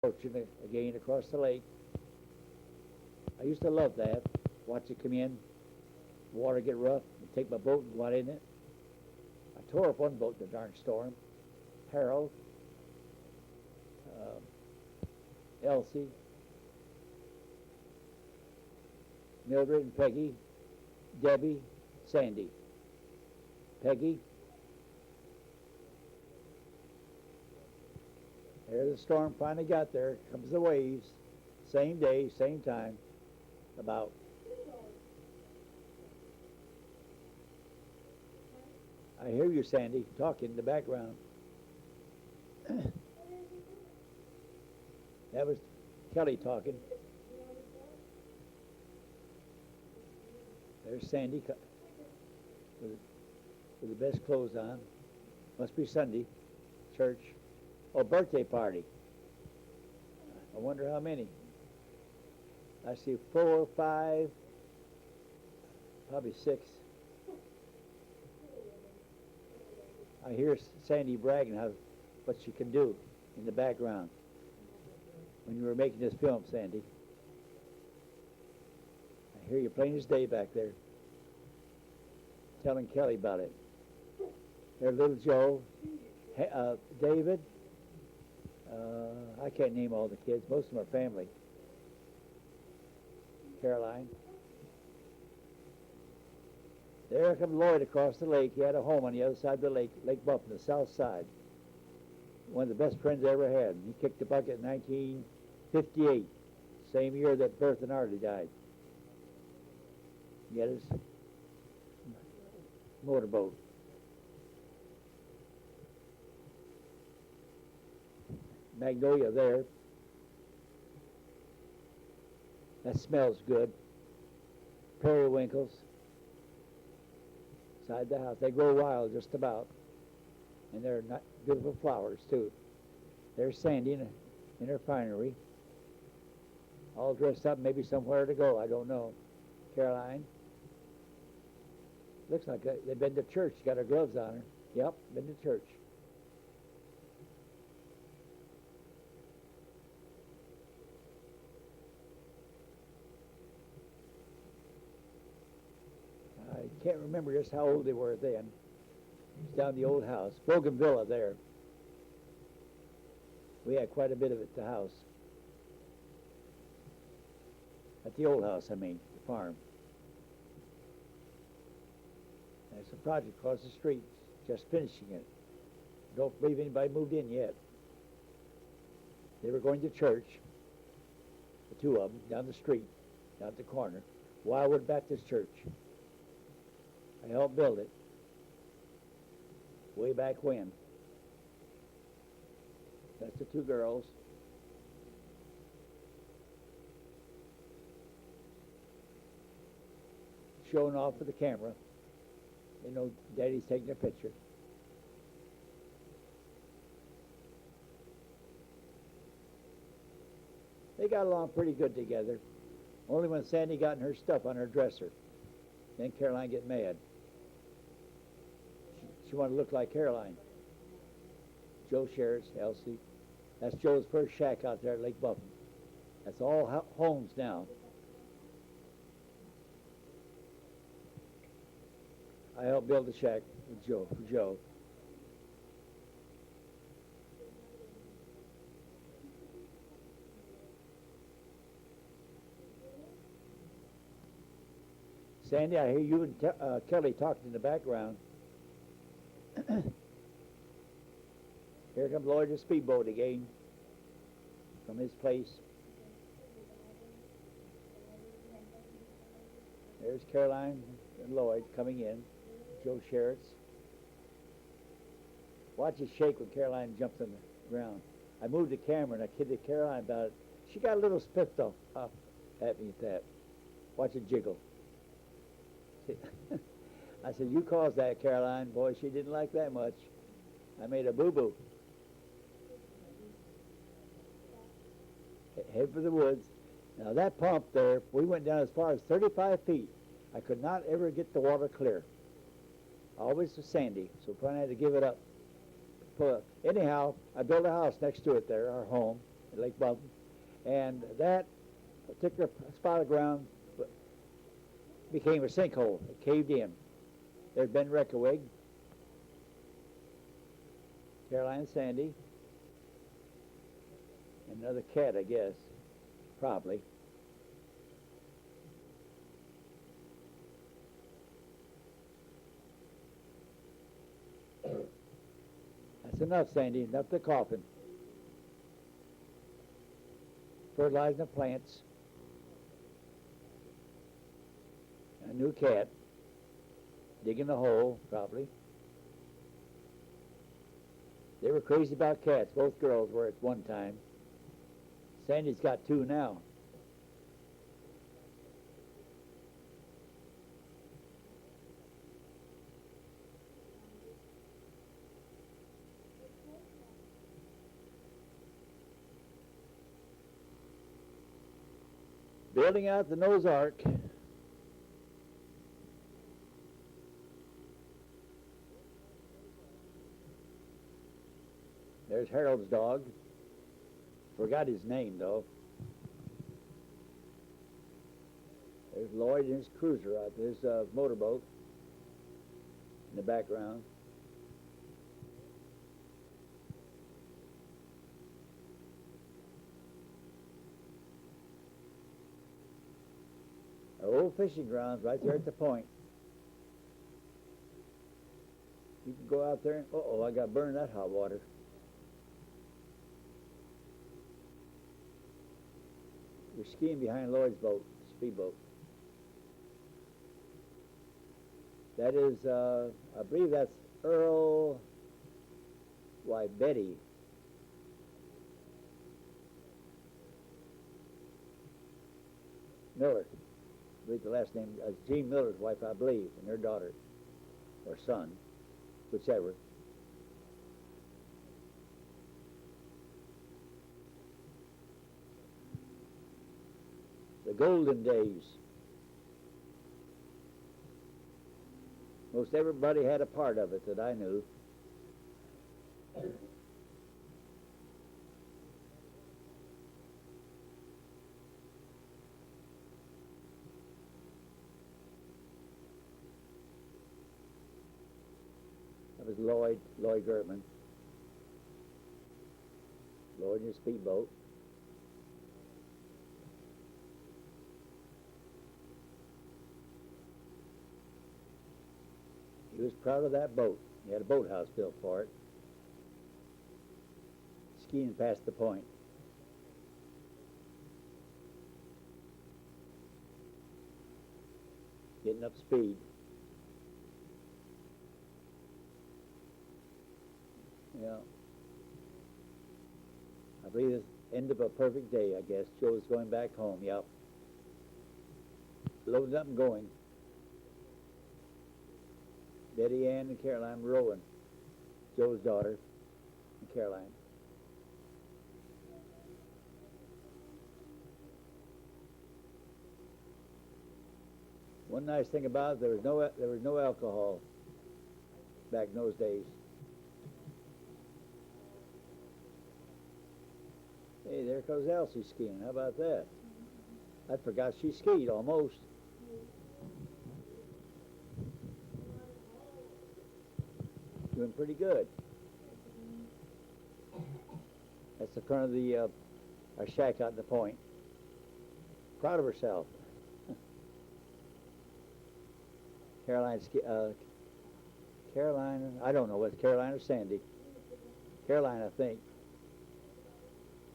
approaching again across the lake. I used to love that. Watch it come in, water get rough, and take my boat and go out in it. I tore up one boat in the darn storm. Harold, Elsie, Mildred and Peggy, Debbie, Sandy. Peggy, there the storm finally got there. Comes the waves. Same day, same time. About. I hear you, Sandy, talking in the background. That was Kelly talking. There's Sandy with the best clothes on. Must be Sunday. Church. Oh, birthday party. I wonder how many. I see 4, 5, probably 6. I hear Sandy bragging what she can do in the background when you were making this film, Sandy. I hear you plain as day back there telling Kelly about it. There's little Joe, David. I can't name all the kids. Most of them are family. Caroline. There comes Lloyd across the lake. He had a home on the other side of the lake, Lake Buffalo, the south side. One of the best friends I ever had. He kicked the bucket in 1958, same year that Bertha and Artie died. He had his motorboat. Magnolia there. That smells good. Periwinkles. Inside the house. They grow wild just about. And they're not beautiful flowers too. There's Sandy in her finery. All dressed up, maybe somewhere to go. I don't know. Caroline. Looks like they've been to church. Got her gloves on her. Yep, been to church. I can't remember just how old they were then. It's down the old house. Bougainvillea there. We had quite a bit of it at the house. At the old house, I mean, the farm. There's a project across the street, just finishing it. Don't believe anybody moved in yet. They were going to church, the two of them, down the street, down the corner, Wildwood Baptist Church. I helped build it way back when. That's the two girls. Showing off with the camera. They know Daddy's taking a picture. They got along pretty good together. Only when Sandy got in her stuff on her dresser. Then Caroline get mad. She wanted to look like Caroline. Joe shares, Elsie. That's Joe's first shack out there at Lake Buffalo. That's all homes now. I helped build the shack with Joe. Sandy, I hear you and Kelly talking in the background. Here comes Lloyd the speedboat again from his place. There's Caroline and Lloyd coming in. Joe Sherritt's. Watch it shake when Caroline jumps on the ground. I moved the camera and I kidded Caroline about it. She got a little spiffed off at me at that. Watch it jiggle. I said, you caused that, Caroline. Boy, she didn't like that much. I made a boo-boo. Head for the woods. Now that pump there, we went down as far as 35 feet. I could not ever get the water clear. Always was sandy, so finally I had to give it up. Anyhow, I built a house next to it there, our home, Lake Buffalo. And that particular spot of ground became a sinkhole. It caved in. There's Ben Reckewig, Caroline and Sandy, and another cat, I guess, probably. That's enough, Sandy. Enough the coffin. Fertilizing the plants. A new cat. Digging a hole, probably. They were crazy about cats. Both girls were at one time. Sandy's got two now. Building out the Noah's Ark. There's Harold's dog. Forgot his name, though. There's Lloyd and his cruiser out there, his motorboat in the background. Our old fishing grounds right there at the point. You can go out there and, uh-oh, I got burned that hot water. We're skiing behind Lloyd's boat, speedboat. That is, I believe that's Betty. Miller. I believe the last name, Jean Miller's wife, I believe, and her daughter, or son, whichever. The golden days. Most everybody had a part of it that I knew. That was Lloyd Gertman. Lloyd in his speedboat. He was proud of that boat. He had a boathouse built for it. Skiing past the point. Getting up speed. Yeah. I believe it's end of a perfect day, I guess. Joe's going back home, yep. Loaded up and going. Betty Ann and Caroline Rowan, Joe's daughter, and Caroline. One nice thing about it, there was no alcohol back in those days. Hey, there goes Elsie skiing. How about that? I forgot she skied almost. Doing pretty good. That's the front of the our shack out in the point. Proud of herself. Caroline, I don't know whether Caroline or Sandy. Caroline, I think.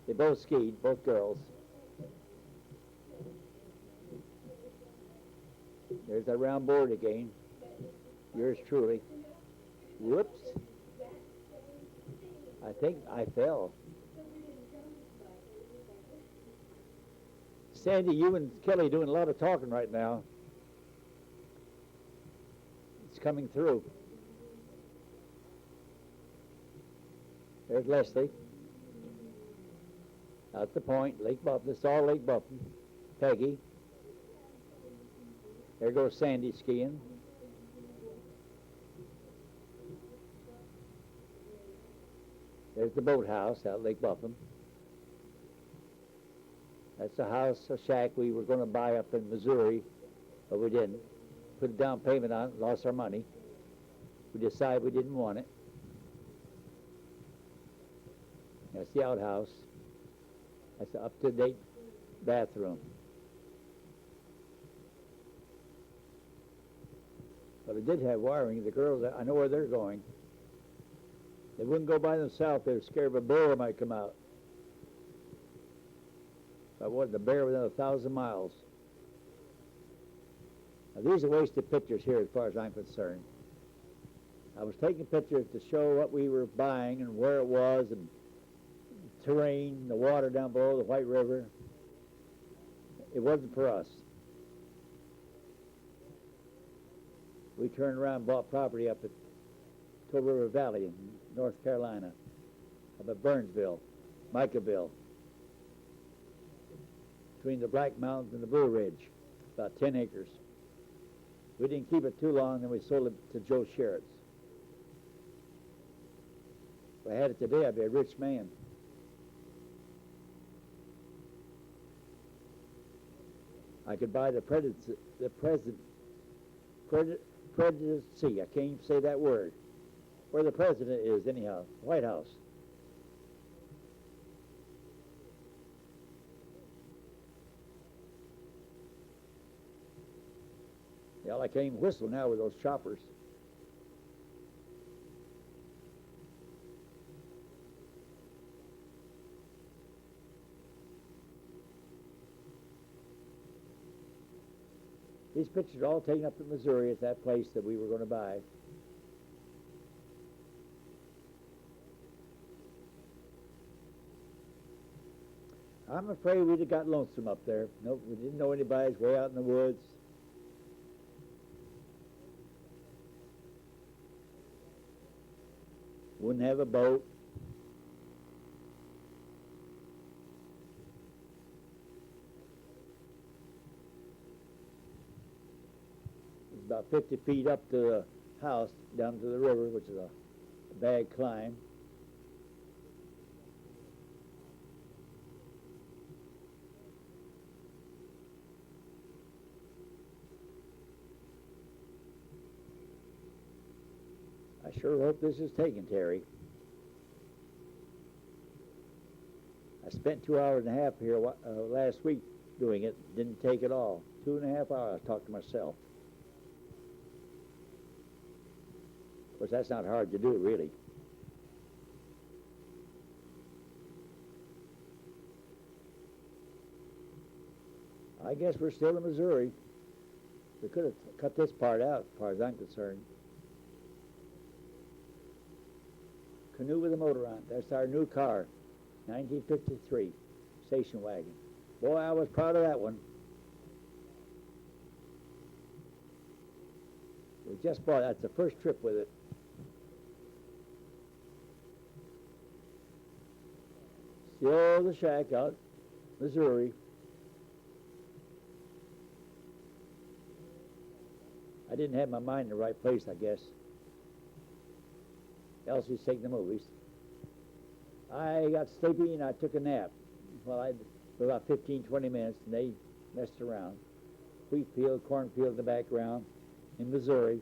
They both skied, both girls. There's that round board again. Yours truly. Whoops. I think I fell. Sandy, you and Kelly doing a lot of talking right now. It's coming through. There's Leslie. Out the point, Lake Buffalo. It's all Lake Buffalo. Peggy. There goes Sandy skiing. There's the boathouse out Lake Buffalo. That's a house, a shack we were going to buy up in Missouri, but we didn't. Put a down payment on it, lost our money. We decided we didn't want it. That's the outhouse. That's an up-to-date bathroom. But it did have wiring. The girls, I know where they're going. They wouldn't go by themselves. They were scared of a bear might come out. I wanted a bear within 1,000 miles. Now, these are wasted pictures here as far as I'm concerned. I was taking pictures to show what we were buying and where it was and the terrain, the water down below, the White River. It wasn't for us. We turned around and bought property up at Toe River Valley in North Carolina, up at Burnsville, Micaville, between the Black Mountains and the Blue Ridge, about 10 acres. We didn't keep it too long, then we sold it to Joe Sherritt's. If I had it today, I'd be a rich man. I could buy the presidency. I can't even say that word. Where the president is, anyhow, White House. Yeah, I can't even whistle now with those choppers. These pictures are all taken up in Missouri at that place that we were going to buy. I'm afraid we'd have got lonesome up there. Nope, we didn't know anybody's way out in the woods. Wouldn't have a boat. It's about 50 feet up to the house, down to the river, which is a bad climb. I sure hope this is taken, Terry. I spent 2 hours and a half here last week doing it. Didn't take it all. 2.5 hours I talked to myself. Of course, that's not hard to do, really. I guess we're still in Missouri. We could have cut this part out, as far as I'm concerned. Canoe with a motor on it. That's our new car, 1953, station wagon. Boy, I was proud of that one. We just bought it. That's the first trip with it. Still the shack out, Missouri. I didn't have my mind in the right place, I guess. Elsie's taking the movies. I got sleepy and I took a nap. Well, for about 15, 20 minutes, and they messed around. Wheat field, cornfield in the background in Missouri.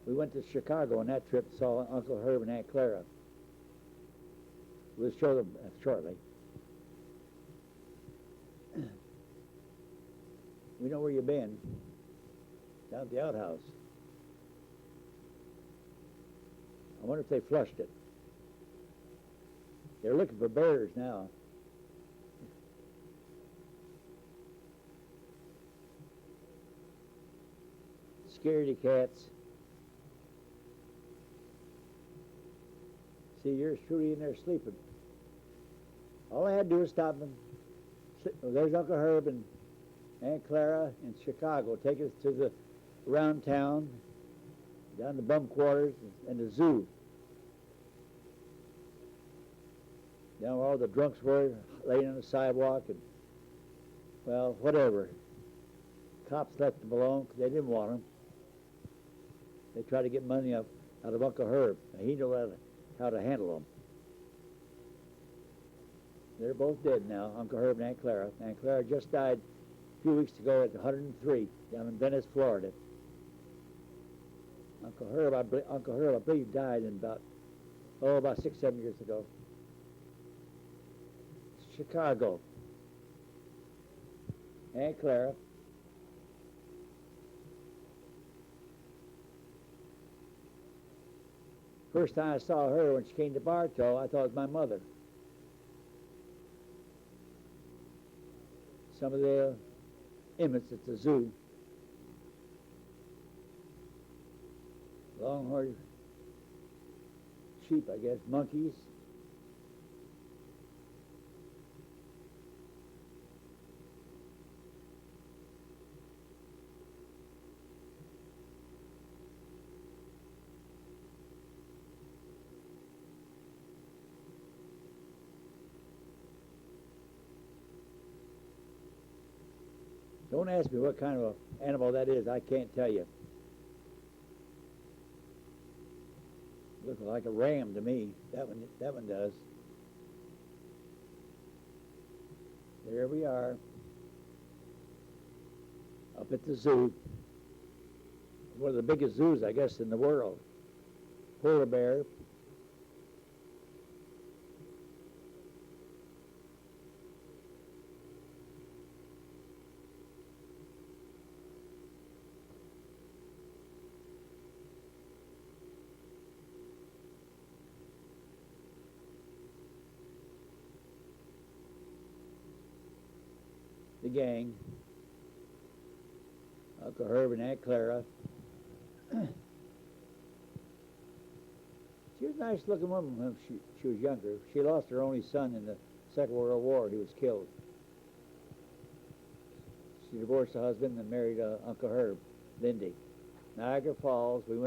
We went to Chicago on that trip, saw Uncle Herb and Aunt Clara. We'll show them shortly. We know where you've been, down at the outhouse. I wonder if they flushed it. They're looking for bears now. Scaredy cats. See, yours truly in there sleeping. All I had to do was stop and there's Uncle Herb and Aunt Clara in Chicago. Take us to the around town, down the bum quarters and the zoo. Down where all the drunks were, laying on the sidewalk and, well, whatever. Cops left them alone because they didn't want them. They tried to get money out of Uncle Herb, and he knew how to handle them. They're both dead now, Uncle Herb and Aunt Clara. Aunt Clara just died a few weeks ago at 103 down in Venice, Florida. Uncle Herb, I believe, died in about 6, 7 years ago. Chicago. Aunt Clara. First time I saw her when she came to Bartow, I thought it was my mother. Some of the emmets at the zoo. Longhorn sheep, I guess, monkeys. Don't ask me what kind of animal that is. I can't tell you. Looks like a ram to me. That one does. There we are. Up at the zoo. One of the biggest zoos, I guess, in the world. Polar bear. The gang. Uncle Herb and Aunt Clara. She was a nice looking woman when she was younger. She lost her only son in the Second World War. He was killed. She divorced her husband and married Uncle Herb, Lindy. Niagara Falls. We went